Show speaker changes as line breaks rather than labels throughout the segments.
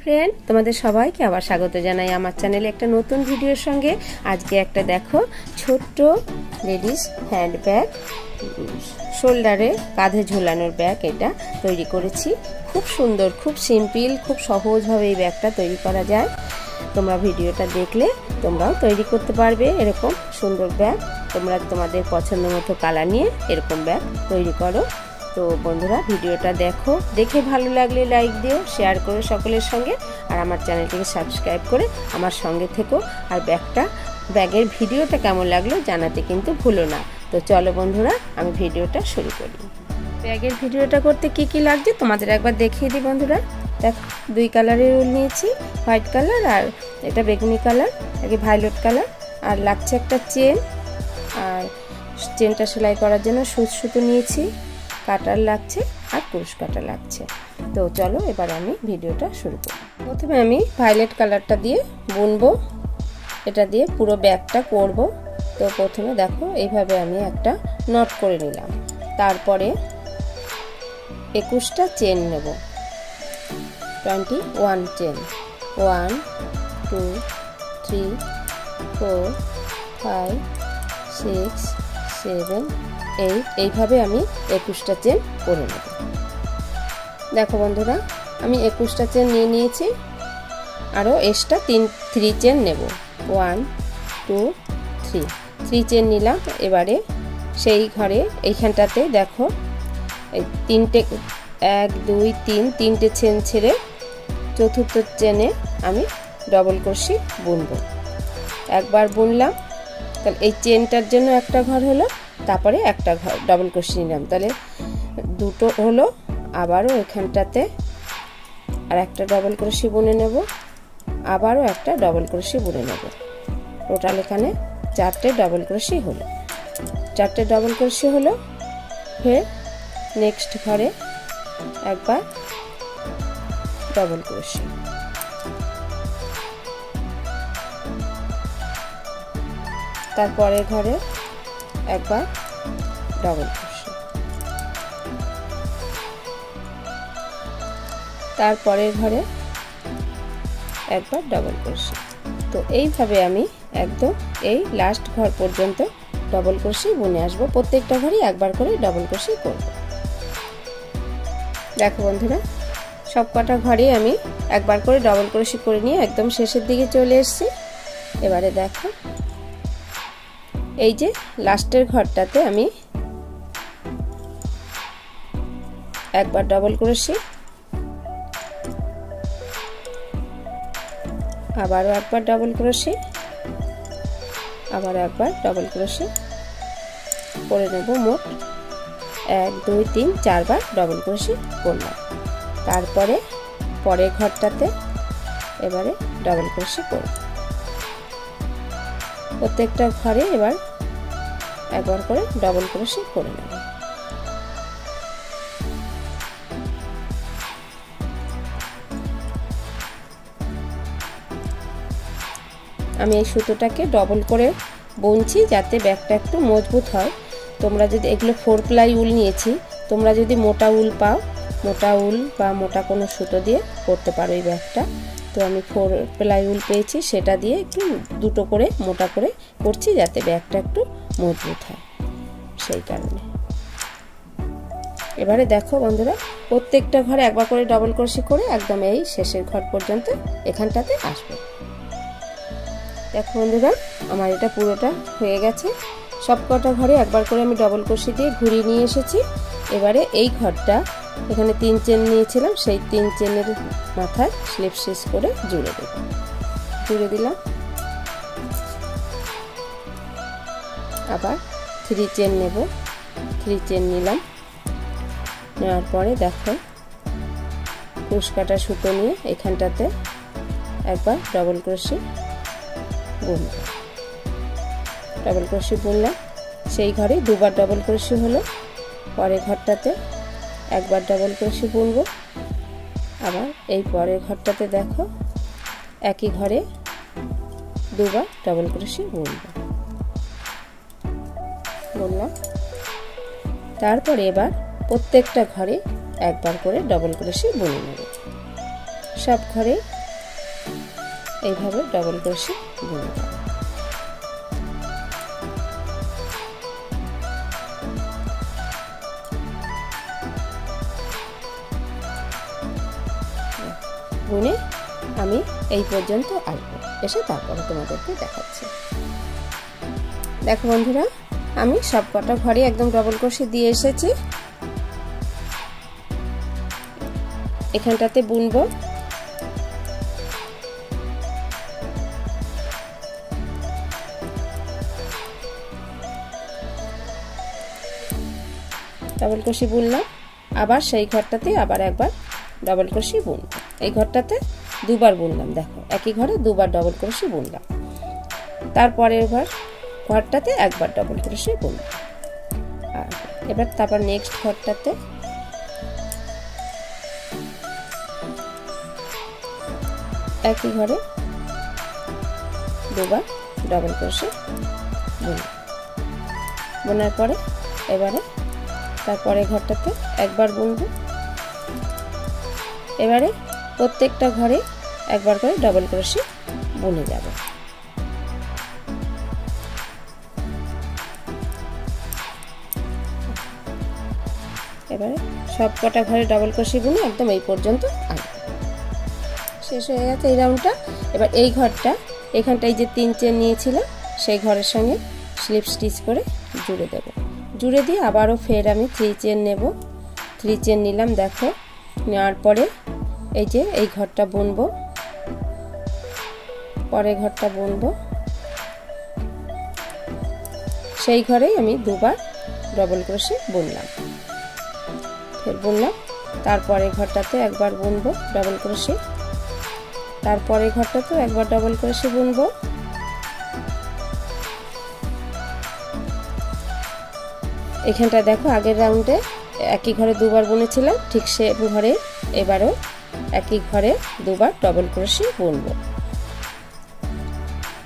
Friend, তোমাদের সবাইকে আবার স্বাগত জানাই আমার চ্যানেলে একটা নতুন ভিডিওর সঙ্গে। আজকে একটা দেখো ছোট্ট লেডিস হ্যান্ড ব্যাগ, শোল্ডারে কাঁধে ঝোলানোর ব্যাগ এটা তৈরি করেছি। খুব সুন্দর, খুব সিম্পল, খুব সহজভাবে এই ব্যাগটা তৈরি করা যায়। তোমরা ভিডিওটা দেখলে তোমরাও তৈরি করতে পারবে এরকম সুন্দর ব্যাগ। তোমরা তোমাদের পছন্দ মতো কালার নিয়ে এরকম ব্যাগ তৈরি করো। তো বন্ধুরা, ভিডিওটা দেখে ভালো লাগলে লাইক দিও, শেয়ার করো সকলের সঙ্গে, আর আমার চ্যানেলটিকে সাবস্ক্রাইব করে আমার সঙ্গে থেকো। আর ব্যাগের ভিডিওটা কেমন লাগলো জানাতে কিন্তু ভুলো না। তো চলো বন্ধুরা, আমি ভিডিওটা শুরু করি। ব্যাগের ভিডিওটা করতে কি কি লাগছে তোমাদের একবার দেখিয়ে দিই বন্ধুরা। দেখো, 2 কালারের উল নিয়েছি, হোয়াইট কালার আর এটা বেগুনি কালার, আগে ভায়োলেট কালার। আর লাগছে একটা চেন, আর চেনটা সেলাই করার জন্য সুতো নিয়েছি, কাটার লাগছে আর কুরুশ কাটা লাগছে। তো চলো এবার আমি ভিডিওটা শুরু করি। প্রথমে আমি ভায়োলেট কালারটা দিয়ে বুনবো, এটা দিয়ে পুরো ব্যাগটা করব। তো প্রথমে দেখো এইভাবে আমি একটা নট করে নিলাম, তারপরে 21টা চেন নেব, 21 চেন, 1 2 3 4 5 6 7 8, এইভাবে আমি 21টা চেন করে নেব। দেখো বন্ধুরা, আমি 21টা চেন নিয়ে নিয়েছি, আরও এক্সট্রা 3 চেন নেব, 1 2 3 চেন নিলাম। এবারে সেই ঘরে এইখানটাতে দেখো এই 1 2 3 চেন ছেড়ে চতুর্থ চেনে আমি ডবল ক্রোশে বুনবো। একবার বুনলাম, তাহলে এই চেনটার জন্য একটা ঘর হলো, তারপরে একটা ঘর ডবল ক্রোশে নিলাম, তাহলে 2টো হলো। আবারও এখানটাতে আর একটা ডবল ক্রোশে বুনে নেব, আবারও একটা ডবল ক্রোশে বুনে নেব। টোটাল এখানে 4টে ডবল ক্রোশে হলো, 4টে ডবল ক্রোশে হলো। ফের নেক্সট ঘরে একবার ডবল ক্রোশে, তারপরে ঘরে একবার ডবল ক্রোশে, তারপরের ঘরে একবার ডবল ক্রোশে। তো এইভাবে আমি একদম এই লাস্ট ঘর পর্যন্ত ডবল ক্রোশে বুনে আসবো। প্রত্যেকটা ঘরে একবার করে ডবল ক্রোশে করব। দেখো বন্ধুরা, সব কটা ঘরে আমি একবার করে ডবল ক্রোশে করে নিয়ে একদম শেষের দিকে চলে এসেছি। এবারে দেখো, এই যে লাস্টের ঘরটাতে আমি একবার ডবল ক্রোশে, আবারও একবার ডবল ক্রোশে, আবার একবার ডবল ক্রোশে করে নেব। মোট 1 2 3 4 বার ডবল ক্রোশে করলাম। তারপরে পরের ঘরটাতে এবারে ডবল ক্রোশে করব। প্রত্যেকটা ঘরে এবার একবার করে ডবল ক্রোশে করে নেব। আমি এই সুতোটাকে ডবল করে বুনছি যাতে ব্যাগটা একটু মজবুত হয়। তোমরা যদি এগুলো 4 প্লাই উল নিয়েছি, তোমরা যদি মোটা উল পাও, মোটা উল বা মোটা কোনো সুতো দিয়ে করতে পারো এই ব্যাগটা। তো আমি 4 প্লাই উল পেয়েছি, সেটা দিয়ে একটু 2টো করে মোটা করে করছি যাতে ব্যাগটা একটু মজবুত হয়, সেই কারণে। এবারে দেখো বন্ধুরা, প্রত্যেকটা ঘরে একবার করে ডবল ক্রোশে করে একদম এই শেষের ঘর পর্যন্ত এখানটাতে আসবে। দেখো বন্ধুরা, আমার এটা পুরোটা হয়ে গেছে। সব কটা ঘরে একবার করে আমি ডবল ক্রোশে দিয়ে ঘুরিয়ে নিয়ে এসেছি। এবারে এই ঘরটা, এখানে 3 চেন নিয়েছিলাম, সেই 3 চেনের মাথায় স্লিপ শেষ করে জুড়ে দেব। জুড়ে দিলাম, আবার 3 চেন নেব, 3 চেন নিলাম। নেওয়ার পরে দেখো কুশ কাটা সুতো নিয়ে এখানটাতে একবার ডবল ক্রোশে বুনব। ডবল ক্রোশে বুনলাম, সেই ঘরে 2বার ডবল ক্রোশে হলো। পরের ঘরটাতে একবার ডবল ক্রোশে বুনব, আবার এই পরের ঘরটাতে দেখো একই ঘরে 2বার ডবল ক্রোশে বুনলাম। তারপরে এবার প্রত্যেকটা ঘরে একবার করে ডবল ক্রোশে বুনে নেব। সব ঘরে এইভাবে ডবল ক্রোশে বুনে দেব। বুনে আমি এই পর্যন্ত আসবো, এসে তারপরে তোমাদেরকে দেখাচ্ছি। দেখো বন্ধুরা, আমি সব কটা ঘরে একদম ডবল ক্রোশে দিয়ে এসেছি। এখানটাতে বুনবো। ডবল ক্রোশে বুনলাম, আবার সেই ঘরটাতে আবার একবার ডবল ক্রোশে বুনবো। এই ঘরটাতে দুবার বুনলাম, দেখো একই ঘরে দুবার ডবল ক্রোশে বুনলাম। তারপরে এবার ঘরটাতে একবার ডবল ক্রোশে বুনবো। আর এবার তারপর নেক্সট ঘরটাতে একই ঘরে দুবার ডবল ক্রোশে বুনবো। বোনার পরে এবারে তারপরে ঘরটাতে একবার বুনবো। এবারে প্রত্যেকটা ঘরে একবার করে ডবল ক্রোশে বুনে যাব। এবারে সব কটা ঘরে ডবল ক্রোশে বুনে একদম এই পর্যন্ত আনবো। শেষ হয়ে গেছে এই রাউন্ডটা। এবার এই ঘরটা এখানটায় যে 3 চেন নিয়েছিলাম সেই ঘরের সঙ্গে স্লিপ স্টিচ করে জুড়ে দেব। জুড়ে দিয়ে আবারও ফের আমি 3 চেন নেব। 3 চেন নিলাম, দেখো নেওয়ার পরে এই যে এই ঘরটা বুনবো, পরে ঘরটা বুনবো, সেই ঘরেই আমি দুবার ডবল ক্রোশে বুনলাম। ফের বুনলাম, তারপরে ঘরটাতে একবার বুনবো ডবল ক্রোশে, তারপরে ঘরটাতেও একবার ডবল ক্রোশে বুনবো। এখানটা দেখো আগের রাউন্ডে একই ঘরে দুবার বুনেছিলাম, ঠিক সে ঘরে এবারও একই ঘরে দুবার ডবল ক্রোশে বুনবো।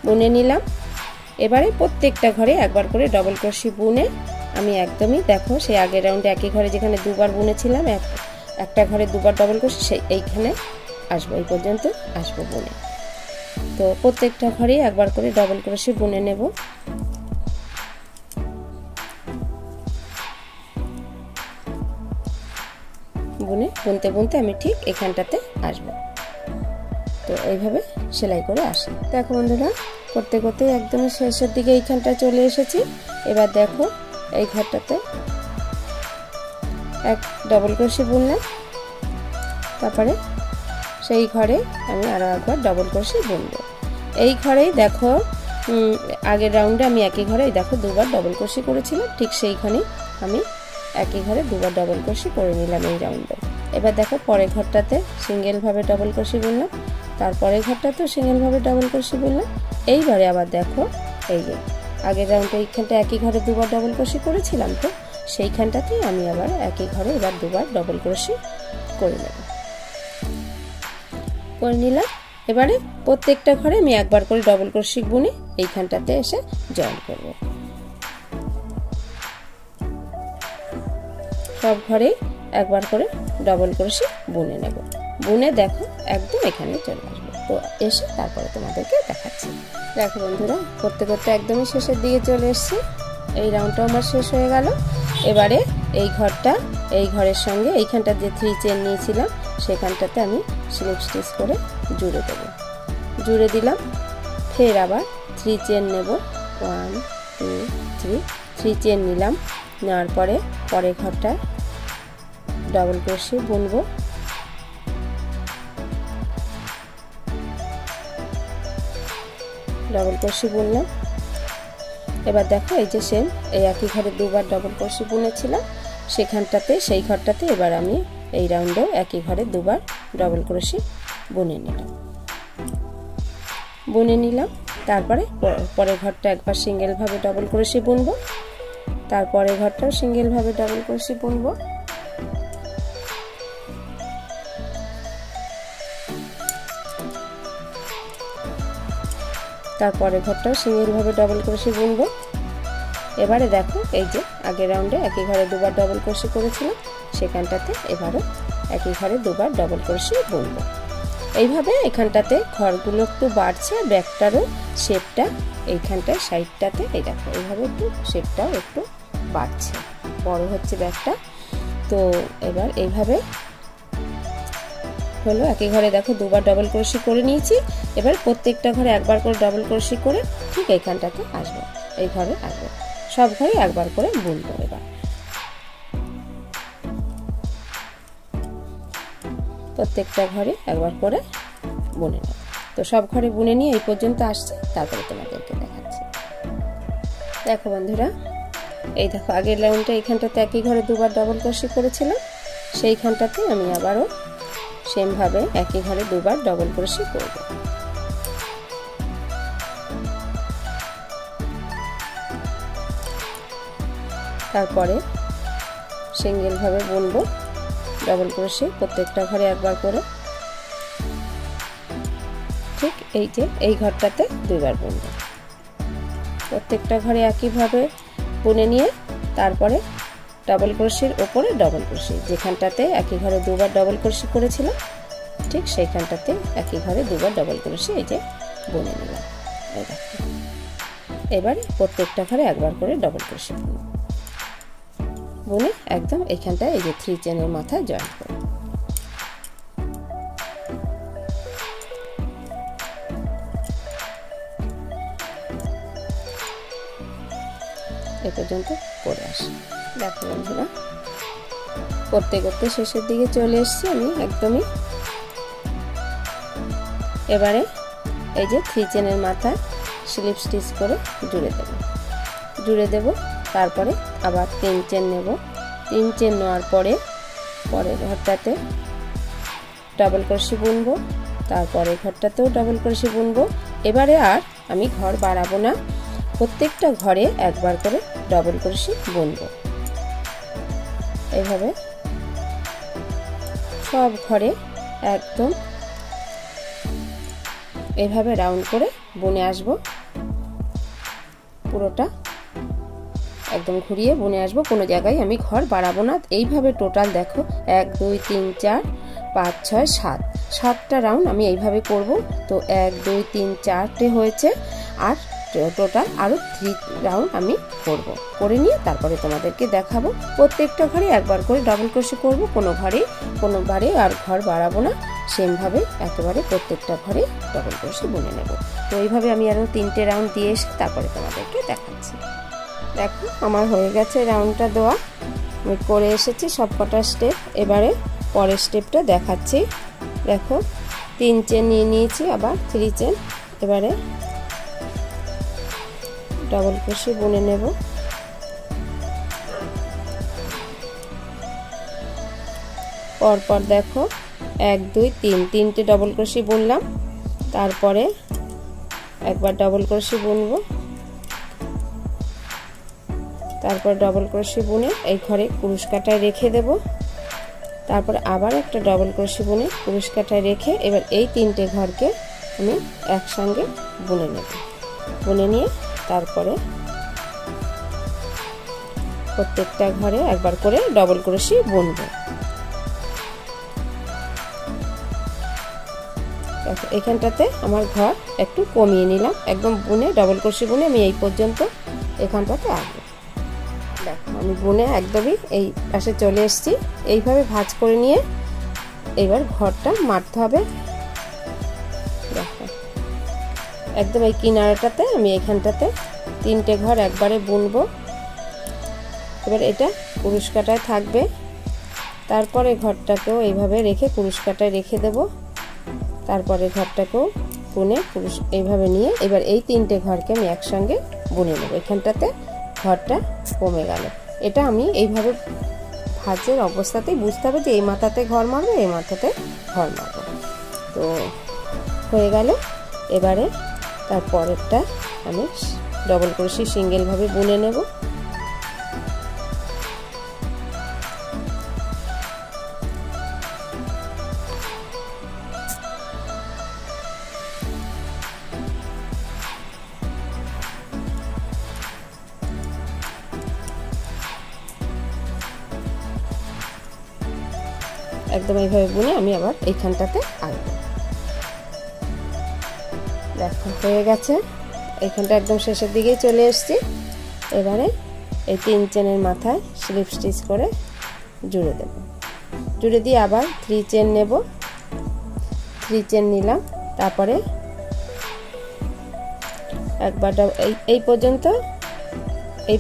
বুনে নিলাম। এবারে প্রত্যেকটা ঘরে একবার করে ডবল ক্রোশে বুনে আমি একদমই দেখো সেই আগের রাউন্ডে একই ঘরে যেখানে দুবার বুনেছিলাম একটা ঘরে দুবার ডবল ক্রোশে সেই এইখানে আসবো, এই পর্যন্ত আসবো বুনে। তো প্রত্যেকটা ঘরে একবার করে ডবল ক্রোশে বুনে নেব। বুনতে বুনতে আমি ঠিক এখানটাতে আসবো। তো এইভাবে সেলাই করে আসি। দেখো বন্ধুরা, করতে করতে একদমই শেষের দিকে এইখানটা চলে এসেছি। এবার দেখো এই ঘরটাতে এক ডবল ক্রোশে বুনলাম, তারপরে সেই ঘরে আমি আরো একবার ডবল ক্রোশে বুনবো। এই ঘরেই দেখো আগের রাউন্ডে আমি একই ঘরে দেখো দুবার ডবল ক্রোশে করেছিলাম, ঠিক সেইখানে আমি একই ঘরে দুবার ডবল ক্রোশে করে নিলাম এই রাউন্ডে। এবার দেখো পরের ঘরটাতে সিঙ্গেল ভাবে ডবল ক্রোশে বুনলাম, তারপরে ঘরটাতেও সিঙ্গেল ভাবে ডবল ক্রোশে বুনলাম। এইবারে আবার দেখো এই যে আগের রাউন্ডে এইখানটা একই ঘরে দুবার ডবল ক্রোশে করেছিলাম, তো সেইখানটাতেই আমি আবার একই ঘরে এবার দুবার ডবল ক্রোশে করে নেব। করে নিলাম। এবারে প্রত্যেকটা ঘরে আমি একবার করে ডবল ক্রোশে বুনে এইখানটাতে এসে জয়েন করব। সব ঘরে একবার করে ডবল ক্রোশে বুনে নেব। বুনে দেখো একদম এখানে চলে আসবো। তো এসে তারপরে তোমাদেরকে দেখাচ্ছি। দেখো বন্ধুরা, করতে করতে একদমই শেষের দিকে চলে এসেছি। এই রাউন্ডটা আমার শেষ হয়ে গেল। এবারে এই ঘরটা এই ঘরের সঙ্গে এইখানটা যে 3 চেন নিয়েছিলাম সেখানটাতে আমি স্লিপ স্টিচ করে জুড়ে দেব। জুড়ে দিলাম, ফের আবার 3 চেন নেব। 1 2 3 3 চেন নিলাম। নেওয়ার পরে পরের ঘরটা ডবল ক্রোশে বুনবো। ডবল ক্রোশে বুনলাম। এবার দেখো এই যে সেম এই একই ঘরে দুবার ডবল ক্রোশে বুনেছিলাম সেখানটাতে সেই ঘরটাতে এবার আমি এই রাউন্ডেও একই ঘরে দুবার ডবল ক্রোশে বুনে নিলাম। তারপরে পরের ঘরটা একবার সিঙ্গেল ভাবে ডবল ক্রোশে বুনবো, তারপরে ঘরটাও সিঙ্গেল ভাবে ডবল ক্রোশে বুনবো। তারপরে ঘরটাও সিঙ্গেল ভাবে ডবল ক্রোশে বুনবো। এবারে দেখো এই যে আগের রাউন্ডে একই ঘরে দুবার ডবল ক্রোশে করেছিলাম সেখানটাতে এবারও একই ঘরে দুবার ডবল ক্রোশে বুনবো। এইভাবে এখানটাতে ঘরগুলো একটু বাড়ছে, ব্যাগটারও শেপটা এইখানটায় সাইডটাতে এই দেখো এইভাবে একটু শেপটাও একটু বাড়ছে, বড় হচ্ছে ব্যাগটা। তো এবার এইভাবে হলো, একই ঘরে দেখো দুবার ডবল ক্রোশি করে নিয়েছি। এবার প্রত্যেকটা ঘরে একবার করে ডবল ক্রোশি করে ঠিক এইখানটাতে আসবো, এই ঘরে আসবো, সব ঘরে একবার করে বুনবো। এবার প্রত্যেকটা ঘরে একবার করে বুনে নেব। তো সব ঘরে বুনে নিয়ে এই পর্যন্ত আসছে, তারপরে তোমাদেরকে দেখাচ্ছি। দেখো বন্ধুরা, এই দেখো আগের লাইনটা এইখানটাতে একই ঘরে দুবার ডবল ক্রোশি করেছিলাম, সেইখানটাতে আমি আবারও সেম ভাবে একই ঘরে দুবার ডবল ক্রোশি করব। তারপরে সিঙ্গেল ভাবে বুনবো ডবল ক্রোশি প্রত্যেকটা ঘরে একবার করে, ঠিক এই যে এই ঘরটাতে দুইবার বুনবো। প্রত্যেকটা ঘরে একইভাবে বুনে নিয়ে তারপরে ডবল ক্রোশির ওপরে ডবল ক্রোশি, যেখানটাতে একই ঘরে দুবার ডবল ক্রোশি করেছিলাম ঠিক সেইখানটাতে একই ঘরে দুবার ডবল ক্রোশি এই যে বুনে নিলাম। এই দেখো, এবারে প্রত্যেকটা ঘরে একবার করে ডবল ক্রোশি বুনে একদম এইখানটায় এই যে 3 চেনের মাথায় জয়েন করব। এই পর্যন্ত করে আসি। দেখো বন্ধুরা, করতে করতে শেষের দিকে চলে এসেছি আমি একদমই। এবারে এই যে 3 চেনের মাথায় স্লিপ স্টিচ করে জুড়ে দেব। তারপরে আবার 3 চেন নেব। 3 চেন নেওয়ার পরে পরের ঘরটাতে ডাবল ক্রোশি বুনবো, তারপরে ঘরটাতেও ডাবল ক্রোশি বুনবো। এবারে আর আমি ঘর বাড়াবো না, প্রত্যেকটা ঘরে একবার করে ডাবল ক্রোশি বুনবো। এইভাবে সব ঘরে একদম এইভাবে রাউন্ড করে বুনে আসবো, পুরোটা একদম ঘুরিয়ে বুনে আসবো, কোনো জায়গায় আমি ঘর বাড়াবো না। এইভাবে টোটাল দেখো 1 2 3 4 5 6 7 7টা রাউন্ড আমি এইভাবে করব। তো 1 2 3 4টে হয়েছে, আর টোটাল আরো 3 রাউন্ড আমি করব। করে নিয়ে তারপরে তোমাদেরকে দেখাবো। প্রত্যেকটা ঘরে একবার করে ডাবল ক্রোশি করব, কোনোবারে আর ঘর বাড়াবো না, সেম ভাবে একেবারে প্রত্যেকটা ঘরে ডাবল ক্রোশি বুনে নেব। তো এইভাবে আমি আরো 3টে রাউন্ড দিয়ে এসে তারপরে তোমাদেরকে দেখাচ্ছি। দেখো আমার হয়ে গেছে রাউন্ডটা দেওয়া, আমি করে এসেছি সবকটা স্টেপ। এবারে পরের স্টেপটা দেখাচ্ছি। দেখো 3 চেন নিয়ে নিয়েছি, আবার 3 চেন। এবারে ডাবল ক্রোশি বুনে নেব। পরপর দেখো 1 2 3 তিনটে ডাবল ক্রোশি বুনলাম, তারপরে একবার ডাবল ক্রোশি বুনবো, তারপর ডাবল ক্রোশি বুনে এই ঘরে কুরুশ কাটায় রেখে দেব। তারপরে আবার একটা ডাবল ক্রোশি বুনে কুরুশ কাটায় রেখে এবার এই 3টে ঘরকে আমি একসঙ্গে বুনে নেব। বুনে নিয়ে তারপরে প্রত্যেকটা ঘরে একবার করে ডাবল ক্রোশি বুনবো। এখানটাতে আমার ঘর একটু কমিয়ে নিলাম, একদম বুনে ডাবল ক্রোশি বুনে আমি এই পর্যন্ত এখানটাতে আসবো। দেখো আমি বুনে একদমই এই পাশে চলে এসেছি। এইভাবে ভাঁজ করে নিয়ে এবার ঘরটা মারতে হবে। দেখো একদম এই কিনারাটাতে আমি এখানটাতে 3টে ঘর একবারে বুনবো। এবার এটা কুরুশ কাটায় থাকবে, তারপরে ঘরটাকেও এইভাবে রেখে কুরুশ কাটায় রেখে দেব। তারপরে ঘরটাকেও বুনে কুরুশ এইভাবে নিয়ে এবার এই 3টে ঘরকে আমি একসঙ্গে বুনে নেব। এখানটাতে ঘরটা কমে গেল। এটা আমি এইভাবে ভাঁজের অবস্থাতেই বুঝতে হবে যে এই মাথাতে ঘর মারবো, এই মাথাতে ঘর মারবো। তো হয়ে গেল। এবারে তারপরেরটা আমি ডবল ক্রোশি সিঙ্গেল ভাবে বুনে নেব। একদম এইভাবে বুনে আমি আবার এইখানটাতে আনবো। দেখো হয়ে গেছে, এখানটা একদম শেষের দিকেই চলে এসেছি। এবারে এই 3 চেনের মাথায় স্লিপ স্টিচ করে জুড়ে দেব। জুড়ে দিয়ে আবার 3 চেন নেব, 3 চেন নিলাম, তারপরে একবার এই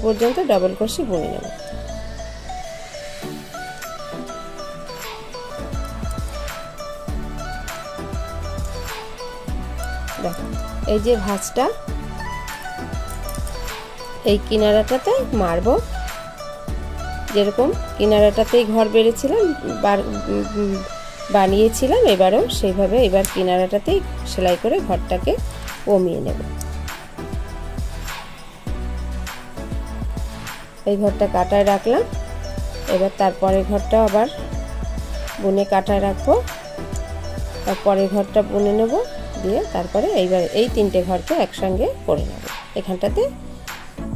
পর্যন্ত ডাবল ক্রোশে বুনে নেব। দেখো এই যে ভাঁজটা এই কিনারাটাতে মারবো, যেরকম কিনারাটাতেই ঘর বেড়েছিলাম বানিয়েছিলাম, এবারও সেইভাবে এবার কিনারাটাতেই সেলাই করে ঘরটাকে কমিয়ে নেব। এই ঘরটা কাটায় রাখলাম, এবার তারপরে ঘরটা আবার বুনে কাটায় রাখবো, তারপরে ঘরটা বুনে নেব, দিয়ে তারপরে এইবার এই 3টে ঘরকে একসঙ্গে করে নেব। এখানটাতে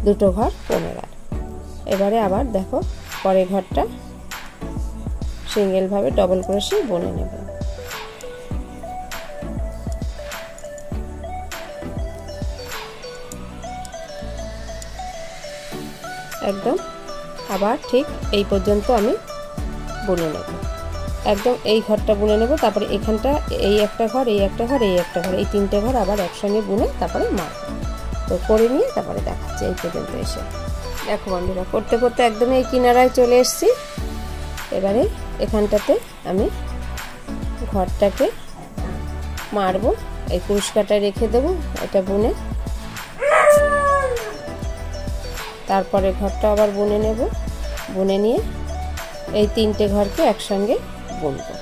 2টো ঘর কমে গেল। এবারে আবার দেখো পরের ঘরটা সিঙ্গেল ভাবে ডবল ক্রোশে বুনে নেব। একদম আবার ঠিক এই পর্যন্ত আমি বুনে নেব, একদম এই ঘরটা বুনে নেব, তারপরে এখানটা এই একটা ঘর, এই একটা ঘর, এই একটা ঘর, এই 3টে ঘর আবার একসঙ্গে বুনে তারপরে মারব। তো করে নিয়ে তারপরে দেখাচ্ছি। এই পর্যন্ত এসে দেখো বন্ধুরা, করতে করতে একদম এই কিনারায় চলে এসেছি। এবারে এখানটাতে আমি ঘরটাকে মারবো, এই কুরুশ কাটায় রেখে দেবো এটা বুনে, তারপরে ঘরটা আবার বুনে নেব। বুনে নিয়ে এই 3টে ঘরকে একসঙ্গে বুনবো,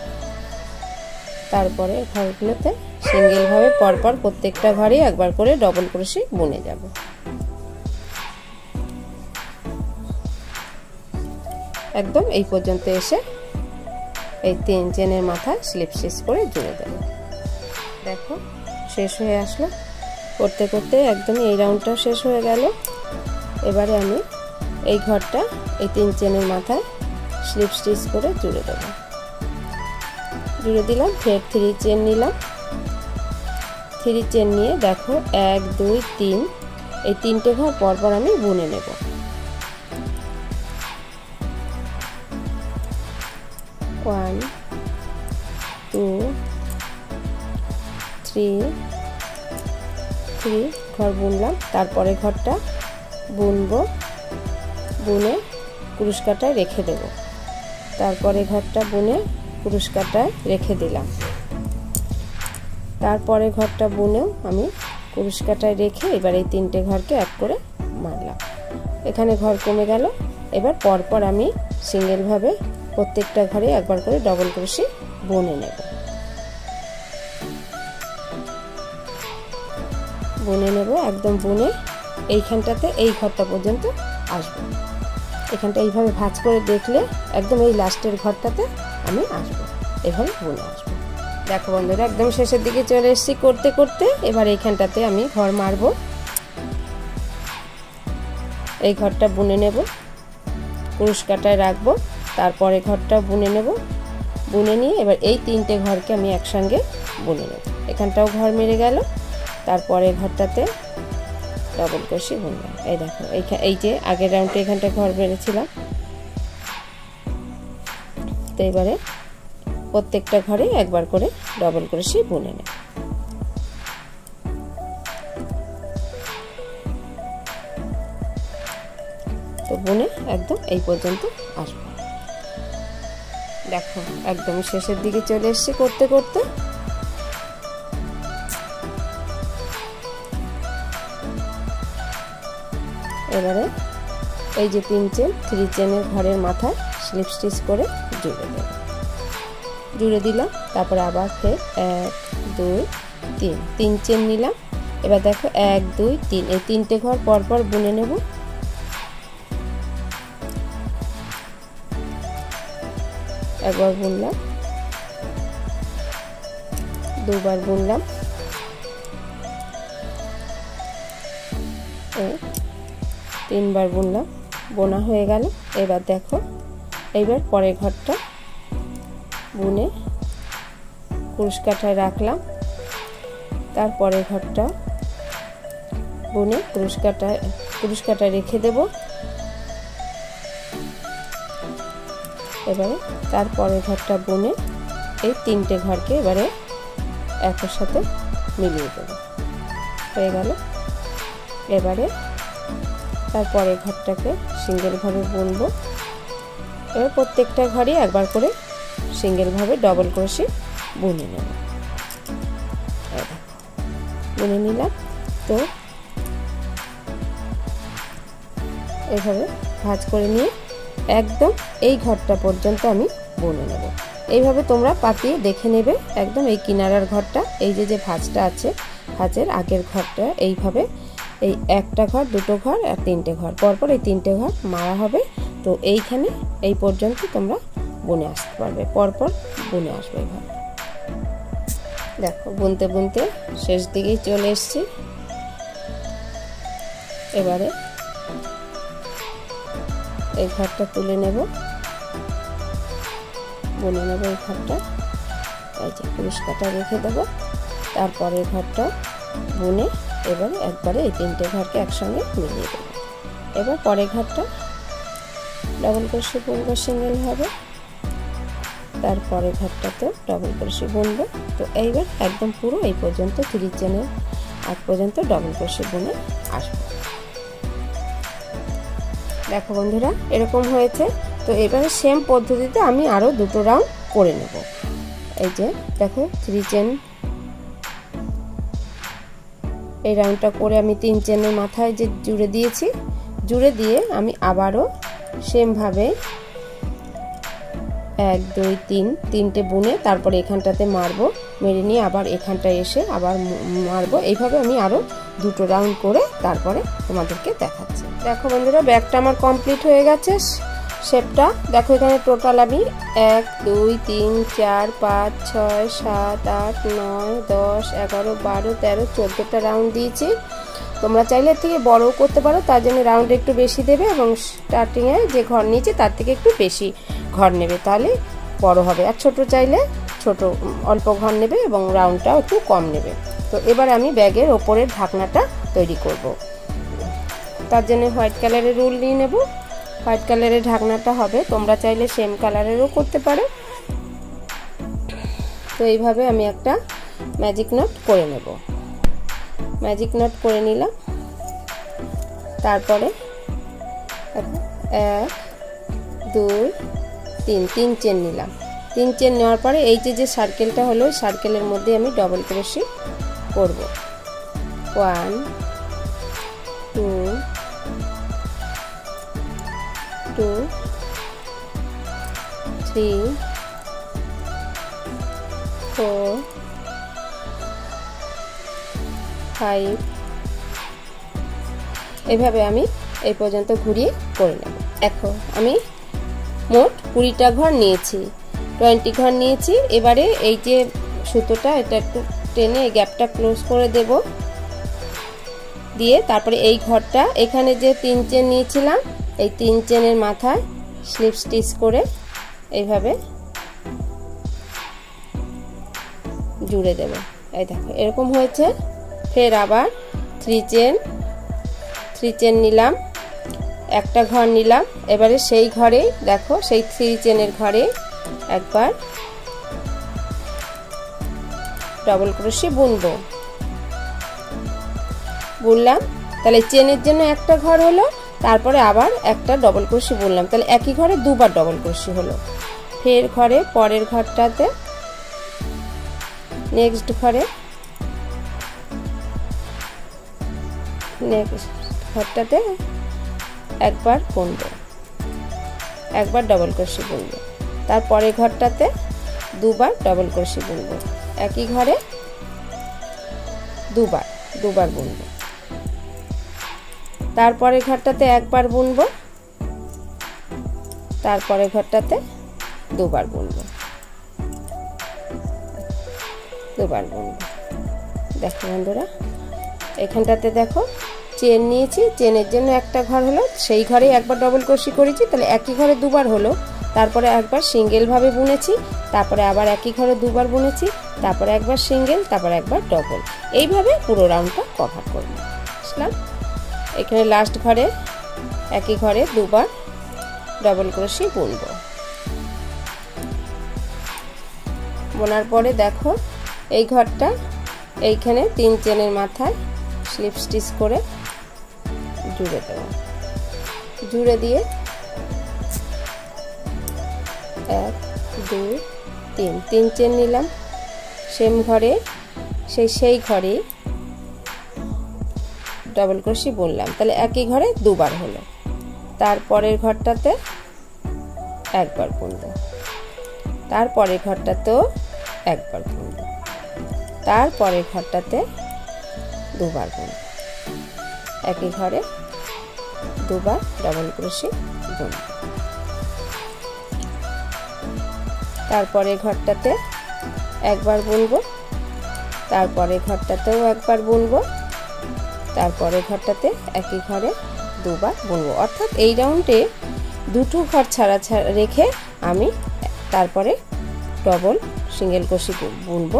তারপরে ঘরগুলোতে সিঙ্গেল ভাবে পরপর প্রত্যেকটা ঘরে একবার করে ডবল ক্রোশে বুনে যাব। একদম এই পর্যন্ত এসে এই 3 চেনের মাথায় স্লিপ স্টিচ করে জুড়ে দেব। দেখো শেষ হয়ে আসলো, করতে করতে একদম এই রাউন্ডটা শেষ হয়ে গেল। এবারে আমি এই ঘরটা এই 3 চেনের মাথায় স্লিপ স্টিচ করে জুড়ে দেব। জুড়ে দিলাম, ফের 3 চেন নিলাম, 3 চেন নিয়ে দেখো 1 2 3 এই 3টে ঘর পরপর আমি বুনে নেব। 1 2 3 ঘর বুনলাম, তারপরে ঘরটা বুনবো, বুনে কুরুশ কাটায় রেখে দেব। তারপরে ঘরটা বুনে কুরুশ কাটায় রেখে দিলাম, তারপরে ঘরটা বুনেও আমি কুরুশ কাটায় রেখে এবার এই 3টে ঘরকে এক করে মারলাম। এখানে ঘর কমে গেল। এবার পরপর আমি সিঙ্গেল ভাবে প্রত্যেকটা ঘরে একবার করে ডবল ক্রোশে বুনে নেব। একদম বুনে এইখানটাতে এই ঘরটা পর্যন্ত আসবো। এখানটা এইভাবে ভাঁজ করে দেখলে একদম এই লাস্টের ঘরটাতে আমি আসবো, এভাবে বুনে আসবো। দেখো বন্ধুরা, একদম শেষের দিকে চলে এসেছি করতে করতে। এবার এইখানটাতে আমি ঘর মারবো, এই ঘরটা বুনে নেব, কুরুশ কাটায় রাখবো, তারপরে ঘরটা বুনে নেব। বুনে নিয়ে এবার এই 3টে ঘরকে আমি একসঙ্গে বুনে নেব। এখানটাও ঘর মেরে গেল, তারপরে ঘরটাতে ডবল ক্রোশে বুনলাম। এই দেখো এই যে আগের রাউন্ডে এখানটা ঘর বেড়েছিলাম, তো এবারে প্রত্যেকটা ঘরে একবার করে ডবল ক্রোশে বুনে নেব। তো বুনে একদম এই পর্যন্ত আসবো। দেখো একদম শেষের দিকে চলে এসেছি করতে করতে। এবারে এই যে 3 চেনের ঘরের মাথায় স্লিপ স্টিচ করে জুড়ে দেব। জুড়ে দিলাম, তারপরে আবার ফের 1 2 3 চেন নিলাম। এবার দেখো 1 2 3 এই 3টে ঘর পরপর বুনে নেব। একবার বুনলাম, দুবার বুনলাম, 3বার বুনলাম, বোনা হয়ে গেল। এবার দেখো এইবার পরের ঘরটা বুনে কুরুশ কাটায় রাখলাম, তারপরে ঘরটা বুনে ক্রুশ কাটা রেখে দেব। এবারে তারপরে ঘরটা বুনে এই 3টে ঘরকে এবারে একের সাথে মিলিয়ে দেব। হয়ে গেল। এবারে তারপরে ঘরটাকে সিঙ্গেল ভাবে বুনবো। এবার প্রত্যেকটা ঘরই একবার করে সিঙ্গেল ভাবে ডবল ক্রোশে বুনে নেব। বুনে নিলাম। তো এইভাবে ভাঁজ করে নিয়ে একদম এই ঘরটা পর্যন্ত আমি বুনে নেব। এইভাবে তোমরা পাতিয়ে দেখে নেবে। একদম এই কিনারার ঘরটা, এই যে ভাঁজটা আছে, ভাঁজের আগের ঘরটা এইভাবে এই একটা ঘর, দুটো ঘর আর 3টে ঘর পরপর এই 3টে ঘর মারা হবে। তো এইখানে এই পর্যন্ত তোমরা বুনে আসতে পারবে, পরপর বুনে আসবে। এইভাবে দেখো বুনতে বুনতে শেষ দিকেই চলে এসেছি। এবারে এই ঘরটা তুলে নেব, বুনে নেব এই ঘরটা। এই যে ক্রুশ কাটা রেখে দেবো। তারপরে ঘরটা বুনে এবারে একবারে এই 3টে ঘরকে একসঙ্গে মিলিয়ে দেব। এবার পরের ঘরটা ডবল ক্রোশে বুনবো, সিঙ্গেল হবে। তারপরে ঘরটাতে ডবল ক্রোশে বুনবো। তো এইবার একদম পুরো এই পর্যন্ত 3 চেনের আগ পর্যন্ত ডবল ক্রোশে বুনে আসবো। দেখো বন্ধুরা এরকম হয়েছে। তো এবারে সেম পদ্ধতিতে আমি আরো 2টো রাউন্ড করে নেব। এই যে দেখো 3 চেন, এই রাউন্ডটা করে আমি 3 চেনের মাথায় যে জুড়ে দিয়েছি, জুড়ে দিয়ে আমি আবারও সেম ভাবে 1 2 3 3টে বুনে তারপরে এখানটাতে মারবো, মেরে নিয়ে আবার এখানটায় এসে আবার মারবো। এইভাবে আমি আরো 2টো রাউন্ড করে তারপরে তোমাদেরকে দেখাচ্ছি। দেখো বন্ধুরা ব্যাগটা আমার কমপ্লিট হয়ে গেছে। শেপটা দেখো, এখানে টোটাল আমি 1 2 3 4 5 6 7 8 9 10 11 12 13 14টা রাউন্ড দিয়েছি। তোমরা চাইলে এর থেকে বড়ও করতে পারো, তার জন্য রাউন্ড একটু বেশি দেবে এবং স্টার্টিংয়ে যে ঘর নিয়েছে তার থেকে একটু বেশি ঘর নেবে, তাহলে বড় হবে। আর ছোট চাইলে ছোট অল্প ঘর নেবে এবং রাউন্ডটাও একটু কম নেবে। তো এবার আমি ব্যাগের ওপরের ঢাকনাটা তৈরি করব। তার জন্য হোয়াইট কালারের রুল নিয়ে নেব। হোয়াইট কালারের ঢাকনাটা হবে, তোমরা চাইলে সেম কালারেরও করতে পারো। তো এইভাবে আমি একটা ম্যাজিক নট করে নেব। ম্যাজিক নট করে নিলাম। তারপরে 1 2 3 3 চেন নিলাম। 3 চেন নেওয়ার পরে এই যে সার্কেলটা হলো, সার্কেলের মধ্যে আমি ডবল ক্রোশে করব। 1 2 2 3 4 5 এইভাবে আমি এই পর্যন্ত ঘুরিয়ে করে নেব। এখন আমি মোট 20টা ঘর নিয়েছি, 20 ঘর নিয়েছি। এবারে এই যে সুতোটা এটা একটু টেনে এই গ্যাপটা ক্লোজ করে দেব, দিয়ে তারপরে এই ঘরটা এখানে যে 3 চেন নিয়েছিলাম এই 3 চেনের মাথায় স্লিপ স্টিচ করে এইভাবে জুড়ে দেব। এই দেখো এরকম হয়েছে। ফের আবার 3 চেন নিলাম, একটা ঘর নিলাম। এবারে সেই ঘরে দেখো সেই 3 চেনের ঘরে একবার ডবল ক্রোশে বুনবো। বুনলাম, তাহলে চেনের জন্য একটা ঘর হলো, তারপরে আবার একটা ডবল ক্রোশে বুনলাম, তাহলে একই ঘরে দুবার ডবল ক্রোশে হলো। ফের ঘরে পরের ঘরটাতে নেক্সট ঘরে ঘরটাতে একবার বুনবো, একবার ডবল ক্রোশে বুনবো। তারপরে ঘরটাতে দুবার ডবল ক্রোশে বুনবো, একই ঘরে দুবার বুনবো। তারপরে ঘরটাতে একবার বুনবো, তারপরে ঘরটাতে দুবার বুনবো। দেখো বন্ধুরা এখানটাতে দেখো চেন নিয়েছি, চেনের জন্য একটা ঘর হলো, সেই ঘরে একবার ডবল ক্রোশে করেছি, তাহলে একই ঘরে দুবার হলো। তারপরে একবার সিঙ্গেল ভাবে বুনেছি, তারপরে আবার একই ঘরে দুবার বুনেছি, তারপরে একবার সিঙ্গেল, তারপরে একবার ডবল। এইভাবে পুরো রাউন্ডটা কভার করব। বুঝলাম? এখানে লাস্ট ঘরে একই ঘরে দুবার ডবল ক্রোশে বুনব। বোনার পরে দেখো এই ঘরটা এইখানে 3 চেনের মাথায় স্লিপ স্টিচ করে জুড়ে দেব। জুড়ে দিয়ে 1 2 3 চেন নিলাম। সেম ঘরে সেই ঘরে ডবল ক্রোশে বুনলাম, তাহলে একই ঘরে দুবার হলো। তারপরের ঘরটাতে একবার বুনব, তারপরের ঘরটাতেও একবার বুনব, তারপরের ঘরটাতে দুবার বুনব, একই ঘরে দুবার ডবল ক্রোশে বুনব। তারপরের ঘরটাতে একবার বুনব, তারপরের ঘরটাতেও একবার বুনব, তারপরের ঘরটাতে একই ঘরে দুবার বুনবো। অর্থাৎ এই রাউন্ডে দুটো ঘর ছাড়া রেখে আমি তারপরে ডবল সিঙ্গেল ক্রোশে বুনবো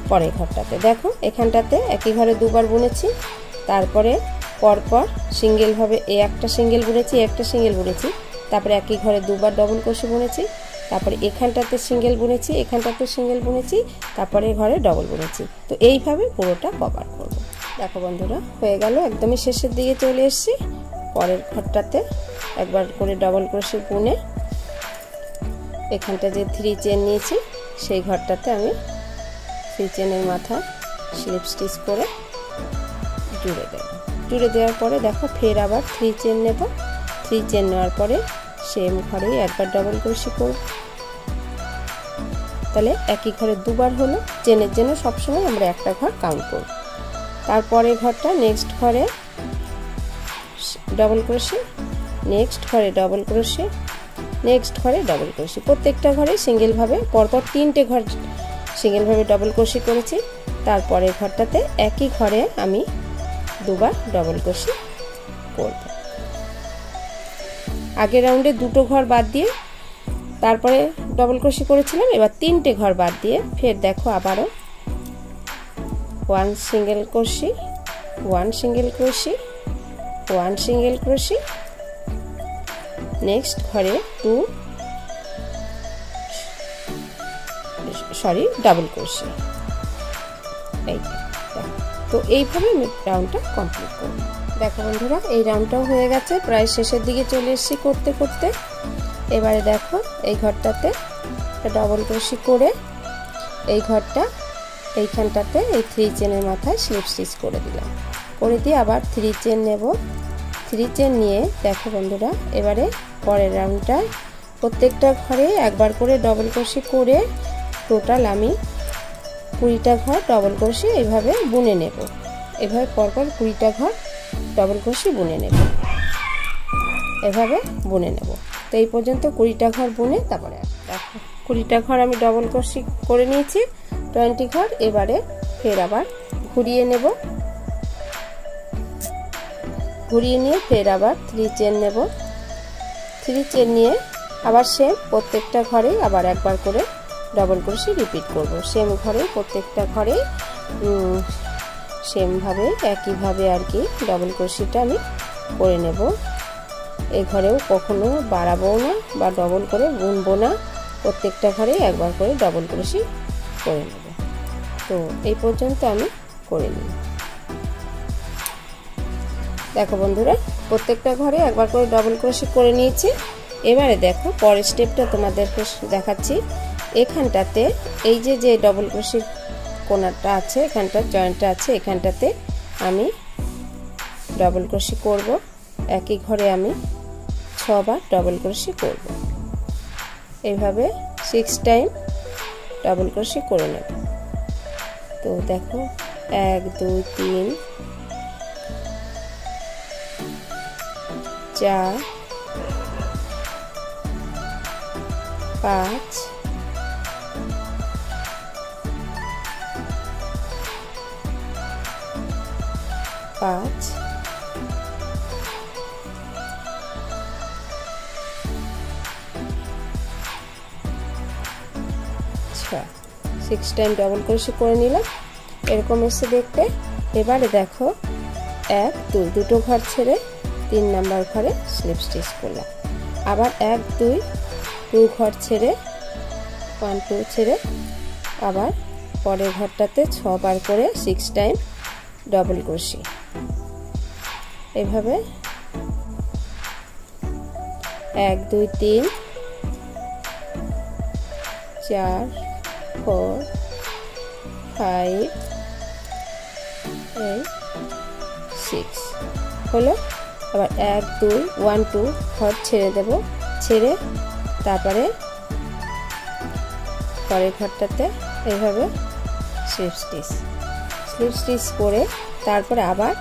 পরের ঘরটাতে। দেখো এখানটাতে একই ঘরে দুবার বুনেছি, তারপরে পরপর সিঙ্গেল ভাবে একটা সিঙ্গেল বুনেছি, একটা সিঙ্গেল বুনেছি, তারপরে একই ঘরে দুবার ডবল ক্রোশে বুনেছি, তারপরে এখানটাতে সিঙ্গেল বুনেছি, এখানটাতে সিঙ্গেল বুনেছি, তারপরে ঘরে ডবল বুনেছি। তো এইভাবে পুরোটা কভার করব। দেখো বন্ধুরা হয়ে গেল, একদমই শেষের দিকে চলে এসেছি। পরের ঘরটাতে একবার করে ডবল ক্রোশে বুনে এখানটা যে 3 চেন নিয়েছি সেই ঘরটাতে আমি 3 চেনের মাথায় স্লিপ স্টিচ করে জুড়ে দেব। জুড়ে দেওয়ার পরে দেখো ফের আবার 3 চেন নেব। 3 চেন নেওয়ার পরে সেম ঘরেই একবার ডবল ক্রোশে করব, তাহলে একই ঘরে দুবার হলো। চেনের জন্য সবসময় আমরা একটা ঘর কাউন্ট করব। তারপরে ঘরটা নেক্সট ঘরে ডবল ক্রোশে, নেক্সট ঘরে ডবল ক্রোশে, নেক্সট ঘরে ডবল ক্রোশে। প্রত্যেকটা ঘরে সিঙ্গেল ভাবে পরপর 3টে ঘর সিঙ্গেল ভাবে ডবল ক্রোশে করেছি। তারপরে ঘরটাতে একই ঘরে আমি দুবার ডবল ক্রোশে করব। আগের রাউন্ডে দুটো ঘর বাদ দিয়ে তারপরে ডবল ক্রোশে করেছিলাম, এবার 3টে ঘর বাদ দিয়ে ফের দেখো আবারও 1 single crochet, 1 single crochet, 1 single crochet, next ঘরে ডাবল ক্রোশে। তো এইভাবে আমি রাউন্ডটা কমপ্লিট করব। দেখো বন্ধুরা এই রাউন্ডটাও হয়ে গেছে, প্রায় শেষের দিকে চলে এসেছি করতে করতে। এবারে দেখো এই ঘরটাতে ডবল ক্রোশে করে এই ঘরটা এইখানটাতে এই 3 চেনের মাথায় স্লিপ স্টিচ করে দিলাম। করে দিয়ে আবার 3 চেন নেব। 3 চেন নিয়ে দেখো বন্ধুরা এবারে পরের রাউন্ডটা প্রত্যেকটা ঘরে একবার করে ডবল ক্রোশে করে টোটাল আমি 20টা ঘর ডবল ক্রোশে এইভাবে বুনে নেব। এভাবে পরপর 20টা ঘর ডবল ক্রোশে বুনে নেব, এভাবে বুনে নেব। তো এই পর্যন্ত 20টা ঘর বুনে তারপরে দেখো 20টা ঘর আমি ডবল ক্রোশে করে নিয়েছি, 20 ঘর। এবারে ফের আবার ঘুরিয়ে নেব, ঘুরিয়ে নিয়ে ফের আবার 3 চেন নেব। 3 চেন নিয়ে আবার সেম প্রত্যেকটা ঘরে আবার একবার করে ডবল ক্রোশে রিপিট করব। সেম ঘরে প্রত্যেকটা ঘরে সেম ভাবে একইভাবে আর কি ডবল ক্রোশেটা আমি করে নেব। এই ঘরেও কখনো বাড়াবো না বা ডবল করে বুনবো না, প্রত্যেকটা ঘরে একবার করে ডবল ক্রোশে করে নেব। তো এই পর্যন্ত আমি করে নিই। দেখো বন্ধুরা প্রত্যেকটা ঘরে একবার করে ডবল ক্রোশে করে নিয়েছি। এবারে দেখো পরের স্টেপটা তোমাদেরকে দেখাচ্ছি। এখানটাতে এই যে ডবল ক্রোশে কোণাটা আছে, এখানটা জয়েন্টটা আছে, এখানটাতে আমি ডবল ক্রোশে করব। একই ঘরে আমি 6 বার ডবল ক্রোশে করব। এইভাবে 6 টাইম ডবল ক্রোশে করে নেব। তো দেখো 1 2 3 4 5 5 6 6 টাইম ডবল ক্রোশে করে নিলাম, এরকম এসে দেখতে। এবারে দেখো 1 2 দুটো ঘর ছেড়ে 3 নাম্বার ঘরে স্লিপ স্টিচ করলাম, আবার 1 2 2 ঘর ছেড়ে 1 2 ছেড়ে আবার পরের ঘরটাতে 6 বার করে 6 টাইম ডবল ক্রোশে। এইভাবে 1 2 3 4 4 5 8 6 হলো। আবার 1 2 1 2 ঘর ছেড়ে দেব, ছেড়ে তারপরে পরের ঘরটাতে এইভাবে স্লিপ স্টিচ করে তারপরে আবার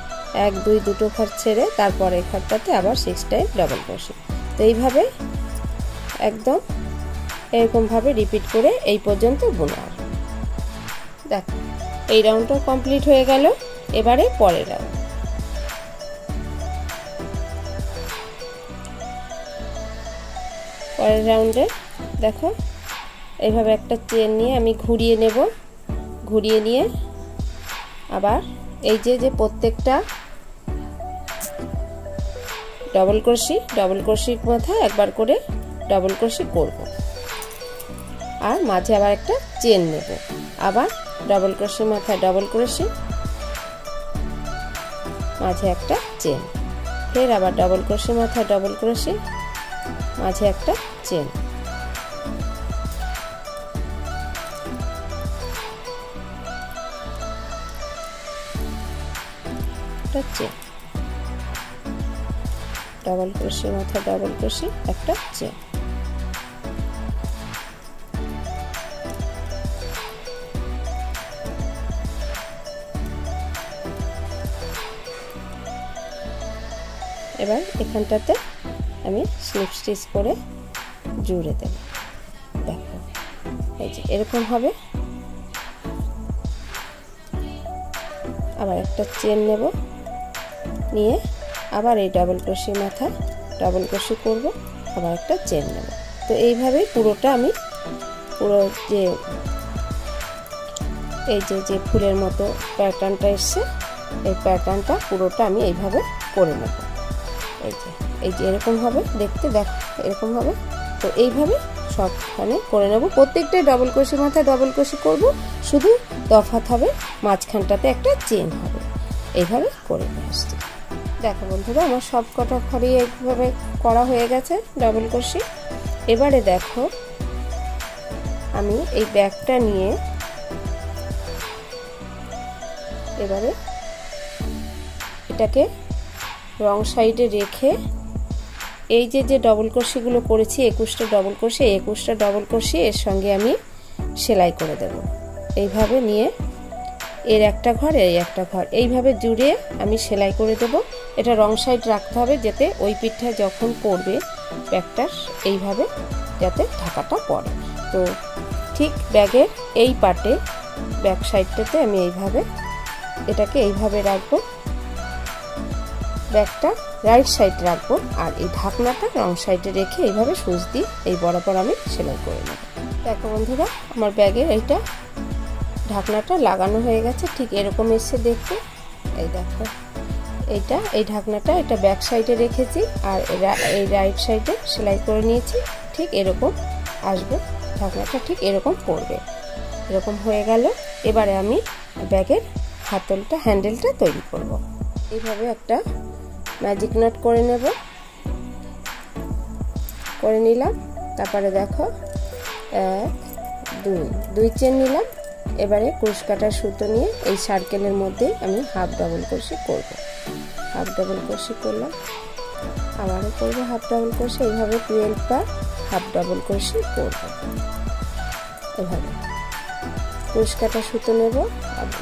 1 2 দুটো ঘর ছেড়ে তারপরে ঘরটাতে আবার 6 টাইম ডবল ক্রোশে। তো এইভাবে একদম এরকম ভাবে রিপিট করে এই পর্যন্ত বুনে আসবে। দেখো এই রাউন্ডটা কমপ্লিট হয়ে গেল। এবারে পরের রাউন্ড। পরের রাউন্ডে দেখো এইভাবে একটা চেন নিয়ে আমি ঘুরিয়ে নেব, ঘুরিয়ে নিয়ে আবার এই যে প্রত্যেকটা ডবল ক্রোশের মাথায় একবার করে ডবল ক্রোশে করব, আর মাঝে আবার একটা চেন নেব, আবার ডবল ক্রোশের মাথায় ডবল ক্রোশে, মাঝে একটা চেন, ফের আবার ডবল ক্রোশের মাথায় ডবল ক্রোশে, মাঝে একটা চেন, চেন, ডবল ক্রোশের মাথায় ডবল ক্রোশে, একটা চেন। এবার এখানটাতে আমি স্লিপ স্টিচ করে জুড়ে দেব। দেখো এই যে এরকম হবে। আবার একটা চেন নেব, নিয়ে আবার এই ডবল ক্রোশের মাথায় ডবল ক্রোশে করব, আবার একটা চেন নেব। তো এইভাবেই পুরোটা আমি পুরো এই যে ফুলের মতো প্যাটার্নটা এসছে, এই প্যাটার্নটা পুরোটা আমি এইভাবে করে নেব। এই যে এরকম হবে দেখতে, দেখো এরকম হবে। তো এইভাবে সবখানে করে নেব, প্রত্যেকটাই ডবল ক্রোশের মাথায় ডবল ক্রোশে করব, শুধু তফাৎ হবে মাঝখানটাতে একটা চেন হবে। এইভাবে করে আসছি। দেখো বন্ধুরা আমার সব কটা ঘরেই এইভাবে করা হয়ে গেছে ডবল ক্রোশে। এবারে দেখো আমি এই ব্যাগটা নিয়ে এবারে এটাকে রং সাইডে রেখে এই যে ডবল ক্রোশেগুলো করেছি 21টা ডবল ক্রোশে, 21টা ডবল ক্রোশে এর সঙ্গে আমি সেলাই করে দেব। এইভাবে নিয়ে এর একটা ঘর এই একটা ঘর এইভাবে জুড়ে আমি সেলাই করে দেব। এটা রং সাইড রাখতে হবে যাতে ওই পিঠটা যখন পড়বে ব্যাগটা এইভাবে যাতে ঢাকাটা পড়ে। তো ঠিক ব্যাগের এই পার্টে ব্যাক সাইডটাতে আমি এইভাবে এটাকে এইভাবে রাখবো, ব্যাগটা রাইট সাইড রাখবো, আর এই ঢাকনাটা রং সাইডে রেখে এইভাবে সুচ দিয়ে এই বরাবর আমি সেলাই করে নেব। দেখো বন্ধুরা আমার ব্যাগের এইটা ঢাকনাটা লাগানো হয়ে গেছে, ঠিক এরকম এসে দেখতে। এই দেখো এই ঢাকনাটা এটা ব্যাক সাইডে রেখেছি আর এই রাইট সাইডে সেলাই করে নিয়েছি, ঠিক এরকম আসবে ঢাকনাটা, ঠিক এরকম পড়বে। এরকম হয়ে গেল। এবারে আমি ব্যাগের হাতলটা হ্যান্ডেলটা তৈরি করব। এইভাবে একটা ম্যাজিক নট করে নেব, করে নিলাম। তারপরে দেখো 1 2 2 চেন নিলাম। এবারে ক্রুশ কাটার সুতো নিয়ে এই সার্কেলের মধ্যে আমি হাফ ডাবল ক্রোশে করব। হাফ ডাবল ক্রোশে করলাম, আবারও করব হাফ ডাবল ক্রোশে। এইভাবে 12 বার হাফ ডাবল ক্রোশে করব। এভাবে ক্রুশ কাটার সুতো নেব,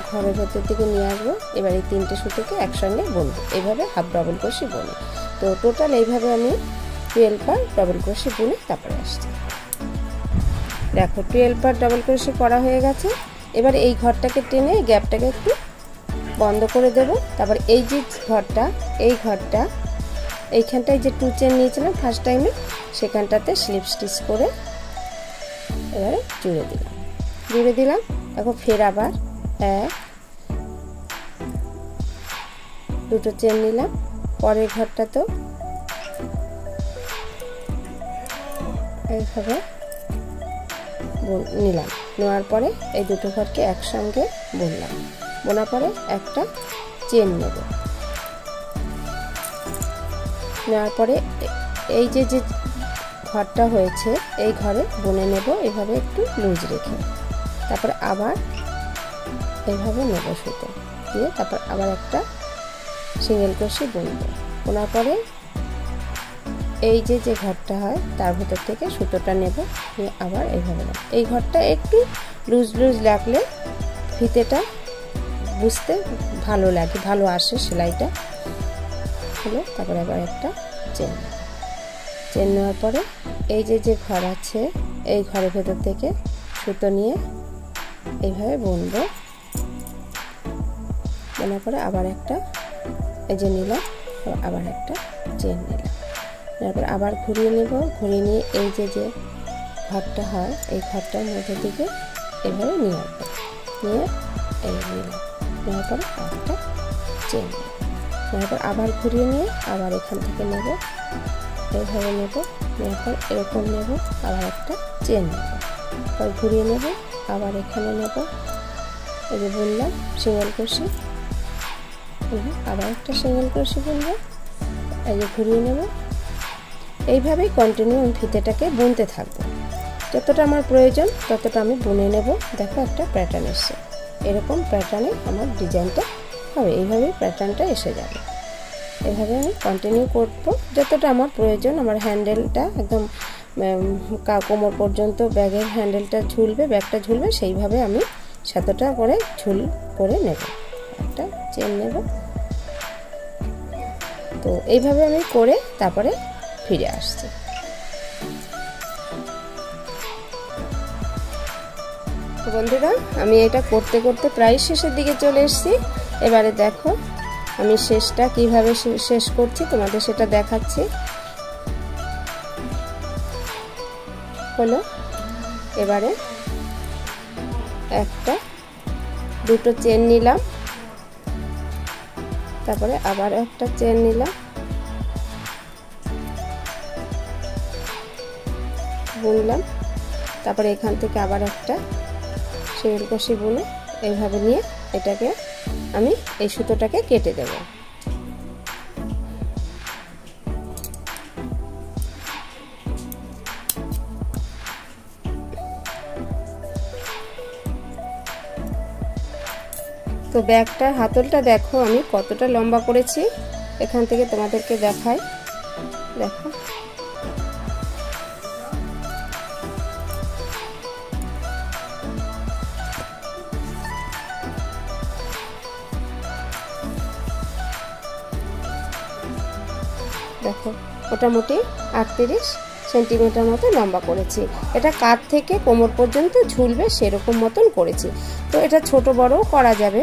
ঘরের ভেতর দিকে নিয়ে আসবো। এবার এই 3টে সুতোকে একসঙ্গে বুনবো, এইভাবে হাফ ডাবল ক্রোশে বুনে। তো টোটাল এইভাবে আমি 12 বার ডাবল ক্রোশে বুনে তারপরে আসছি। দেখো 12 বার ডাবল ক্রোশে করা হয়ে গেছে। এবার এই ঘরটাকে টেনে গ্যাপটাকে একটু বন্ধ করে দেব। তারপর এই যে ঘরটা এইখানটায় যে 2 চেন নিয়েছিলাম ফার্স্ট টাইমে, সেখানটাতে স্লিপ স্টিচ করে এবারে জুড়ে দিলাম। জুড়ে দিলাম। এখন ফের আবার 1 2টো চেন নিলাম, পরের ঘরটা তো এইভাবে নিলাম, নেওয়ার পরে এই দুটো ঘরকে একসঙ্গে বুনলাম, বোনার পরে একটা চেন নেব, নেওয়ার পরে এই যে যে ঘরটা হয়েছে এই ঘরে বুনে নেব এভাবে একটু লুজ রেখে, তারপরে আবার এইভাবে নেব সুতো দিয়ে, তারপর আবার একটা সিঙ্গেল ক্রোশে বুনব, বোনার পরে এই যে যে ঘরটা হয় তার ভেতর থেকে সুতোটা নেব, নিয়ে আবার এইভাবে নেব। এই ঘরটা একটু লুজ লুজ লাগলে ফিতেটা বুঝতে ভালো লাগে, ভালো আসে সেলাইটা হলো। তারপরে আবার একটা চেন নেব, চেন নেওয়ার পরে এই যে যে ঘর আছে এই ঘরের ভেতর থেকে সুতো নিয়ে এইভাবে বুনবো, বোনার পরে আবার একটা এই যে নিলাম, আবার একটা চেন নিলাম, তারপর আবার ঘুরিয়ে নেব, ঘুরিয়ে নিয়ে এই যে যে ঘরটা হয় এই ঘরটার মধ্যে থেকে এইভাবে নিয়ে আসবো, নিয়ে এই নিলাম, নেওয়ার পরে একটা চেন নেব, নেওয়ার পর আবার ঘুরিয়ে নিয়ে আবার এখান থেকে নেব, এইভাবে নেব, নেওয়ার পর এরকম নেব, আবার একটা চেন নেব, তারপর ঘুরিয়ে নেব, আবার এখানে নেব, এই যে বুনলাম সিঙ্গেল ক্রোশে, আবার একটা সিঙ্গেল ক্রোশে বুনবো, এই যে ঘুরিয়ে নেব, এইভাবেই কন্টিনিউ আমি ফিতেটাকে বুনতে থাকবো, যতটা আমার প্রয়োজন ততটা আমি বুনে নেব। দেখো একটা প্যাটার্ন এসছে, এরকম প্যাটার্নে আমার ডিজাইনটা হবে, এইভাবেই প্যাটার্নটা এসে যাবে, এভাবে আমি কন্টিনিউ করবো যতটা আমার প্রয়োজন। আমার হ্যান্ডেলটা একদম কোমর পর্যন্ত ব্যাগের হ্যান্ডেলটা ঝুলবে, ব্যাগটা ঝুলবে, সেইভাবে আমি সাতটা করে ঝুল করে নেব, একটা চেন নেব। তো এইভাবে আমি করে তারপরে ফিরে আসছি। বন্ধুরা আমি এটা করতে করতে প্রায় শেষের দিকে চলে এসেছি। এবারে দেখো আমি শেষটা কিভাবে শেষ করছি তোমাদের সেটা দেখাচ্ছি। হলো এবারে একটা দুটো চেন নিলাম, তারপরে আবার একটা চেন নিলাম, বুনলাম, তারপরে এখান থেকে আবার একটা সিঙ্গেল ক্রোশে বুনে এইভাবে নিয়ে এটাকে আমি এই সুতোটাকে কেটে দেব। তো ব্যাগটার হাতলটা দেখো আমি কতটা লম্বা করেছি, এখান থেকে তোমাদেরকে দেখাই। দেখো দেখো মোটামুটি 38 সেন্টিমিটার মতো লম্বা করেছি। এটা কাঁধ থেকে কোমর পর্যন্ত ঝুলবে সেরকম মতন করেছি। তো এটা ছোট বড়ও করা যাবে,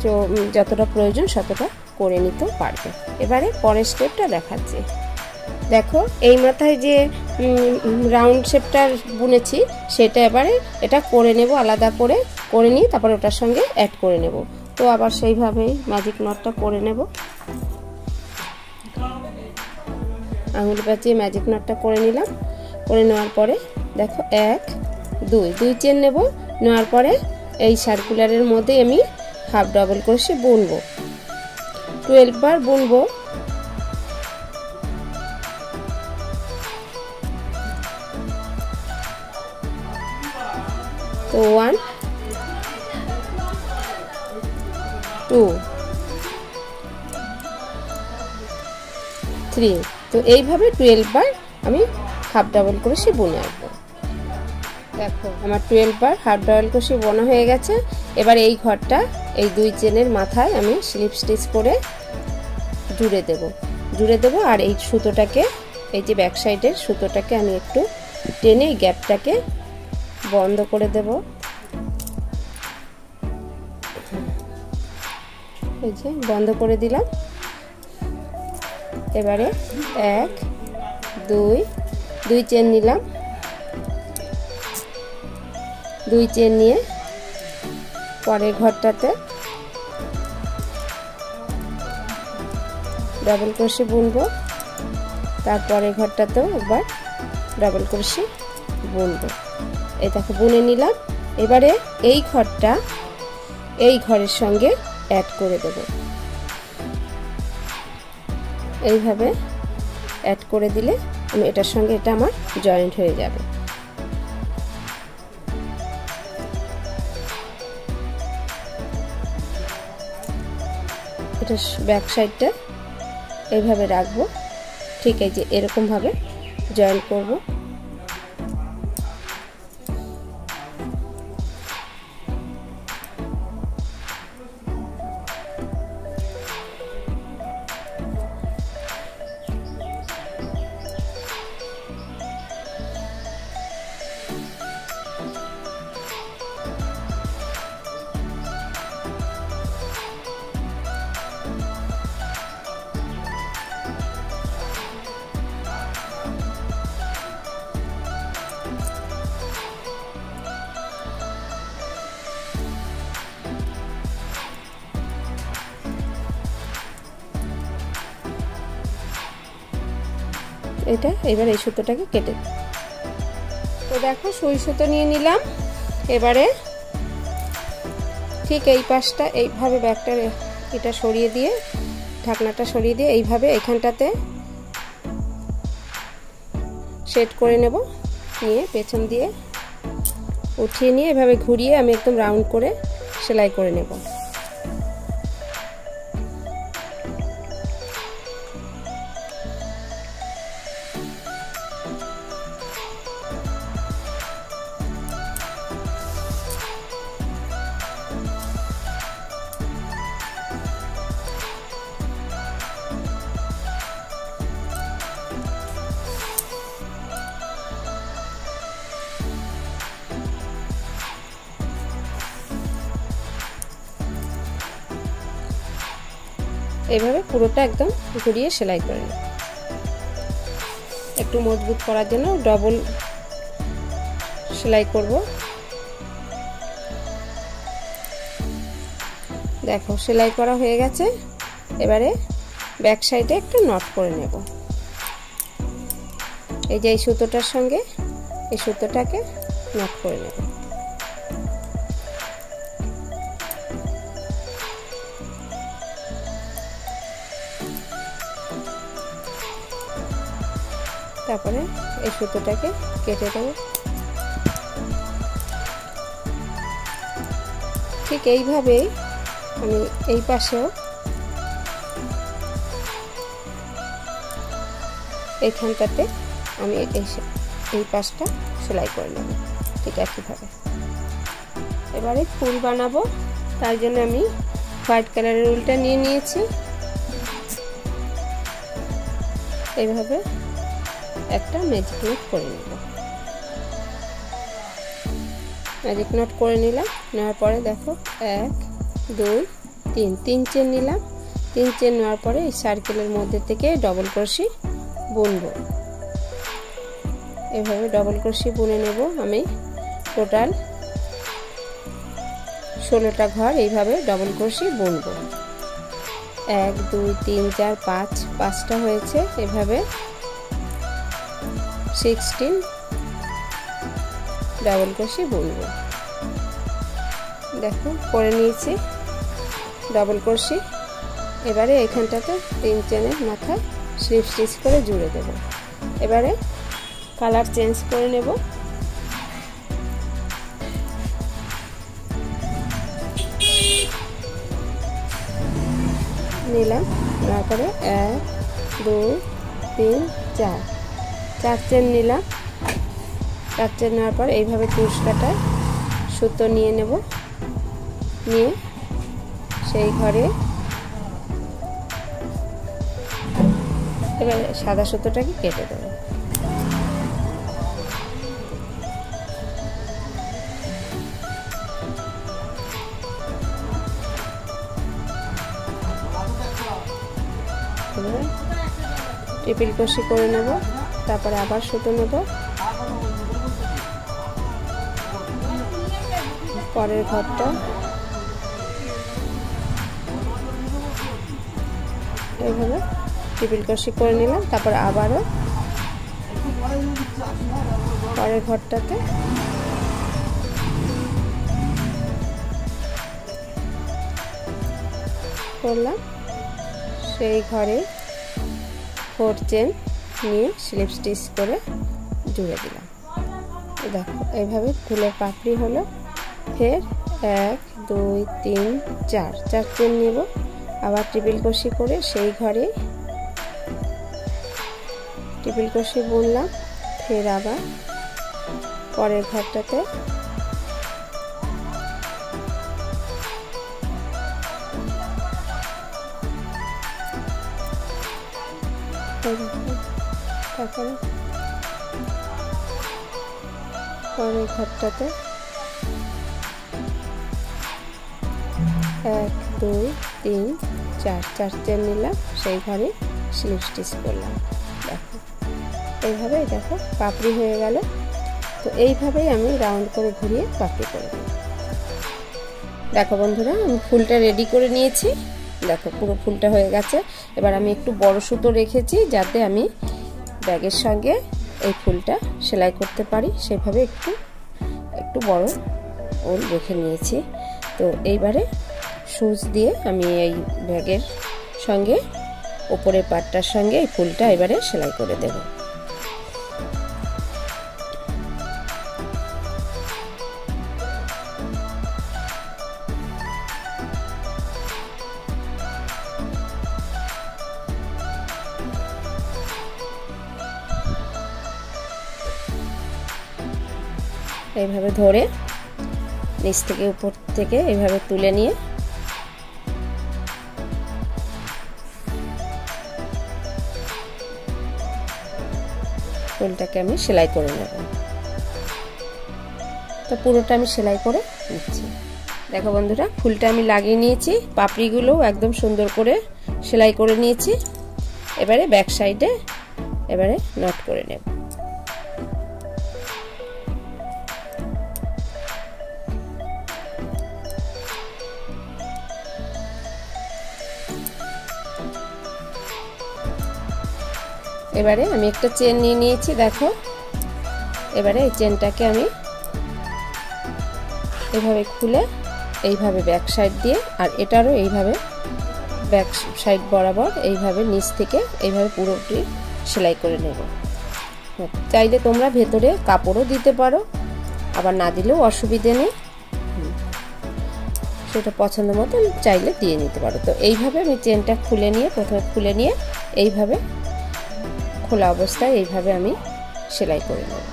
তো যতটা প্রয়োজন ততটা করে নিতে পারবে। এবারে পরের স্টেপটা দেখাচ্ছি। দেখো এই মাথায় যে রাউন্ড শেপটা বুনেছি সেটা এবারে এটা করে নেব, আলাদা করে নিয়ে তারপরে ওটার সঙ্গে অ্যাড করে নেব। তো আবার সেইভাবেই ম্যাজিক নটটা করে নেব, আঙুল পেঁচিয়ে ম্যাজিক নটটা করে নিলাম। করে নেওয়ার পরে দেখো 1 2 চেন নেব, নেওয়ার পরে এই সার্কুলারের মধ্যে আমি হাফ ডাবল ক্রোশে বুনবো, 12 বার বুনবো। তো 1 2 3, তো এইভাবে 12 বার আমি হাফ ডাবল ক্রোশে বুনে আসবো। দেখো আমার 12 বার হাফ ডাবল ক্রোশে বোনা হয়ে গেছে। এবার এই ঘরটা এই 2 চেনের মাথায় আমি স্লিপ স্টিচ করে জুড়ে দেব আর এই সুতোটাকে, এই যে ব্যাক সাইডের সুতোটাকে আমি একটু টেনে গ্যাপটাকে বন্ধ করে দেব। এই যে বন্ধ করে দিলাম। এবারে 1 2 চেন নিলাম, 2 চেন নিয়ে পরের ঘরটাতে ডাবল ক্রোশে বুনবো, তারপরে ঘরটাতেও একবার ডাবল ক্রোশে বুনবো। এই দেখো বুনে নিলাম। এবারে এই ঘরটা এই ঘরের সঙ্গে অ্যাড করে দেব। এইভাবে অ্যাড করে দিলে আমি এটার সঙ্গে এটা আমার জয়েন্ট হয়ে যাবে। এটা ব্যাক সাইডটা এইভাবে রাখবো, ঠিক এই যে এরকম ভাবে জয়েন্ট করব। এটা এবার এই সুতোটাকে কেটে, তো দেখো সুই সুতো নিয়ে নিলাম। এবারে ঠিক এই পাশটা এইভাবে ব্যাকটা এটা সরিয়ে দিয়ে, ঢাকনাটা সরিয়ে দিয়ে এইভাবে এখানটাতে সেট করে নেব। নিয়ে পেছন দিয়ে উঠিয়ে নিয়ে এভাবে ঘুরিয়ে আমি একদম রাউন্ড করে সেলাই করে নেব। এইভাবে পুরোটা একদম ঘুরিয়ে সেলাই করে নেব। একটু মজবুত করার জন্য ডবল সেলাই করব। দেখো সেলাই করা হয়ে গেছে। এবারে ব্যাক সাইডে একটু নট করে নেব। এই যে এই সুতোটার সঙ্গে এই সুতোটাকে নট করে নেব। তারপরে এই সুতোটাকে কেটে দেব। ঠিক এইভাবেই আমি এই পাশেও এইখানটাতে আমি এই পাশটা সেলাই করে নেব ঠিক একইভাবে। এবারে ফুল বানাবো, তার জন্য আমি হোয়াইট কালারের উলটা নিয়ে নিয়েছি। এইভাবে একটা ম্যাজিক নট করে নেব। ম্যাজিক নট করে নিলাম। নেওয়ার পরে দেখো 1 2 3 3 চেন নিলাম। 3 চেন নেওয়ার পরে এই সার্কেলের মধ্যে থেকে ডবল ক্রোশি বুনবো। এভাবে ডবল ক্রোশি বুনে নেব। আমি টোটাল 16টা ঘর এইভাবে ডবল ক্রোশি বুনবো। 1 2 3 4 5 5টা হয়েছে। এভাবে 16 ডাবল ক্রোশি বুনবো। দেখো করে নিয়েছি ডাবল ক্রোশি। এবারে এখানটাতে 3 চেনের মাথায় স্লিপ স্টিচ করে জুড়ে দেব। এবারে কালার চেঞ্জ করে নেব। নিলাম, তারপরে 1 2 3 4 4 চেন নিলাম। 4 চেন নেওয়ার পর এইভাবে তুষ কাটায় সুতো নিয়ে নেব। নিয়ে সেই ঘরে এবারে সাদা সুতোটাকে কেটে দেব। ট্রিপল ক্রোশি করে নেব। তারপরে আবার সুতো নেব। পরের ঘরটা এইভাবে টেবিল কষি করে নিলাম। তারপর আবারও পরের ঘরটাতে করলাম, সেই ঘরে 4 চেন নিয়ে স্লিপ স্টিচ করে জুড়ে দিলাম। দেখো এইভাবে ফুলের পাপড়ি হলো। ফের 1 2 3 4 চেন নেব, আবার টেবিল কষি করে সেই ঘরে টেবিল কষি বুনলাম। ফের আবার পরের ঘরটাতে তারপরে পরের ঘরটাতে 1 2 3 4 চেন নিলাম, সেই ঘরে স্লিপ স্টিচ করলাম। দেখো এইভাবে দেখো পাপড়ি হয়ে গেল। তো এইভাবেই আমি রাউন্ড করে ঘুরিয়ে পাপড়ি করব। দেখো বন্ধুরা, আমি ফুলটা রেডি করে নিয়েছি। দেখো পুরো ফুলটা হয়ে গেছে। এবার আমি একটু বড় সুতো রেখেছি যাতে আমি ব্যাগের সঙ্গে এই ফুলটা সেলাই করতে পারি, সেভাবে একটু বড় ওল রেখে নিয়েছি। তো এইবারে সুচ দিয়ে আমি এই ব্যাগের সঙ্গে উপরের পাটটার সঙ্গে এই ফুলটা এবারে সেলাই করে দেব। এইভাবে ধরে নিচ থেকে উপর থেকে এইভাবে তুলে নিয়ে ফুলটাকে আমি সেলাই করে নেব। তো পুরোটা আমি সেলাই করে নিচ্ছি। দেখো বন্ধুরা, ফুলটা আমি লাগিয়ে নিয়েছি, পাপড়িগুলো একদম সুন্দর করে সেলাই করে নিয়েছি। এবারে ব্যাক সাইডে এবারে নট করে নেব। এবারে আমি একটা চেন নিয়ে নিয়েছি। দেখো এবারে এই চেনটাকে আমি এইভাবে খুলে এইভাবে ব্যাক সাইড দিয়ে, আর এটারও এইভাবে ব্যাক সাইড বরাবর এইভাবে নিচ থেকে এইভাবে পুরোটি সেলাই করে নেব। চাইলে তোমরা ভেতরে কাপড়ও দিতে পারো, আবার না দিলেও অসুবিধে নেই, সেটা পছন্দ মতো চাইলে দিয়ে নিতে পারো। তো এইভাবে আমি চেনটা খুলে নিয়ে প্রথমে খুলে নিয়ে এইভাবে খোলা অবস্থায় এইভাবে আমি সেলাই করে নেব।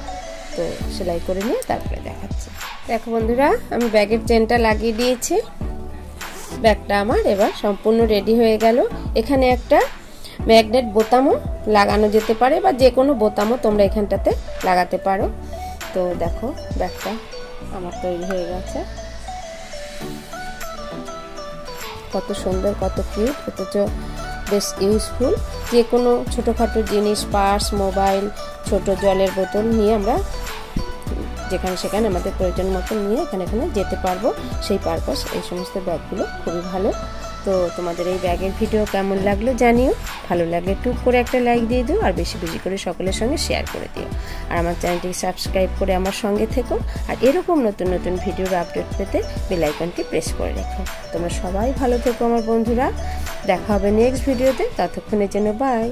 তো সেলাই করে নিয়ে তারপরে দেখাচ্ছি। দেখো বন্ধুরা, আমি ব্যাগের চেনটা লাগিয়ে দিয়েছি। ব্যাগটা আমার এবার সম্পূর্ণ রেডি হয়ে গেল। এখানে একটা ম্যাগনেট বোতামও লাগানো যেতে পারে, বা যে কোনো বোতামও তোমরা এখানটাতে লাগাতে পারো। তো দেখো ব্যাগটা আমার তৈরি হয়ে গেছে। কত সুন্দর, কত কিউট, অথচ বেশ ইউজফুল। যে কোনো ছোটোখাটো জিনিস, পার্স, মোবাইল, ছোট জলের বোতল নিয়ে আমরা যেখানে সেখানে আমাদের প্রয়োজন মতো নিয়ে এখানে যেতে পারবো। সেই পারপাস এই সমস্ত ব্যাগগুলো খুবই ভালো। তো তোমাদের এই ব্যাগের ভিডিও কেমন লাগলো জানিও। ভালো লাগলে টুক করে একটা লাইক দিয়ে দিও, আর বেশি বেশি করে সকলের সঙ্গে শেয়ার করে দিও। আর আমার চ্যানেলটি সাবস্ক্রাইব করে আমার সঙ্গে থেকো। আর এরকম নতুন নতুন ভিডিওর আপডেট পেতে বেল আইকনটি প্রেস করে রেখো। তোমরা সবাই ভালো থেকো আমার বন্ধুরা। দেখা হবে নেক্সট ভিডিওতে। ততক্ষণের জন্য বাই।